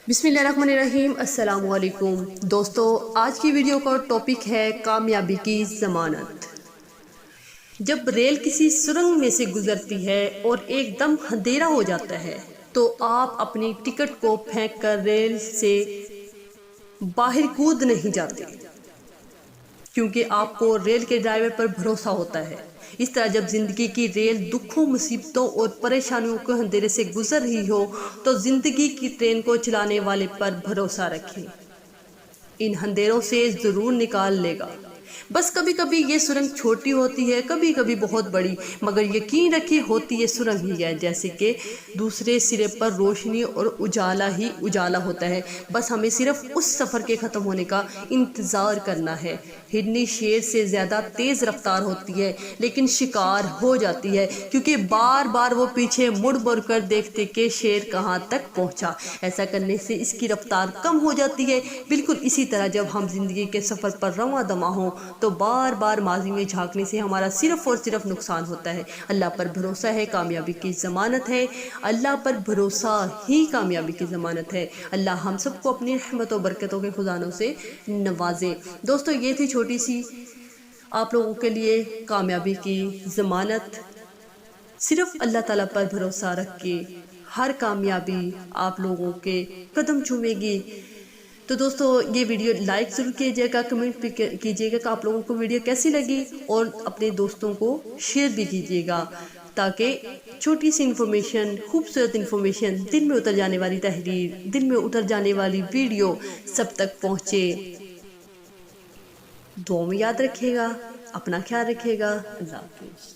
बिस्मिल्लाहिर्रहमानिर्रहीम। अस्सलाम वालेकुम दोस्तों, आज की वीडियो का टॉपिक है कामयाबी की ज़मानत। जब रेल किसी सुरंग में से गुजरती है और एकदम अंधेरा हो जाता है तो आप अपनी टिकट को फेंक कर रेल से बाहर कूद नहीं जाते, क्योंकि आपको रेल के ड्राइवर पर भरोसा होता है। इस तरह जब ज़िंदगी की रेल दुखों, मुसीबतों और परेशानियों के अंधेरे से गुजर रही हो तो ज़िंदगी की ट्रेन को चलाने वाले पर भरोसा रखें। इन अंधेरों से ज़रूर निकाल लेगा। बस कभी कभी ये सुरंग छोटी होती है, कभी कभी बहुत बड़ी, मगर यकीन रखिए होती ये सुरंग ही है। जैसे कि दूसरे सिरे पर रोशनी और उजाला ही उजाला होता है। बस हमें सिर्फ उस सफ़र के ख़त्म होने का इंतज़ार करना है। हिरनी शेर से ज़्यादा तेज़ रफ्तार होती है, लेकिन शिकार हो जाती है, क्योंकि बार बार वो पीछे मुड़ मुड़ कर देखते कि शेर कहाँ तक पहुँचा। ऐसा करने से इसकी रफ्तार कम हो जाती है। बिल्कुल इसी तरह जब हम ज़िंदगी के सफ़र पर रवां दवा हों तो बार बार माजी में झांकने से हमारा सिर्फ और सिर्फ नुकसान होता है। अल्लाह पर भरोसा है कामयाबी की ज़मानत है। अल्लाह पर भरोसा ही कामयाबी की ज़मानत है। अल्लाह हम सबको अपनी रहमत और बरकतों के खजानों से नवाजे। दोस्तों, ये थी छोटी सी आप लोगों के लिए कामयाबी की ज़मानत। सिर्फ अल्लाह ताला पर भरोसा रख के हर कामयाबी आप लोगों के कदम चूमेगी। तो दोस्तों, ये वीडियो लाइक ज़रूर कीजिएगा, कमेंट भी कीजिएगा कि आप लोगों को वीडियो कैसी लगी, और अपने दोस्तों को शेयर भी कीजिएगा, ताकि छोटी सी इन्फॉर्मेशन, खूबसूरत इन्फॉर्मेशन, दिल में उतर जाने वाली तहरीर, दिल में उतर जाने वाली वीडियो सब तक पहुँचे। दुआ में याद रखिएगा, अपना ख्याल रखिएगा। अल्लाह हाफ़िज़।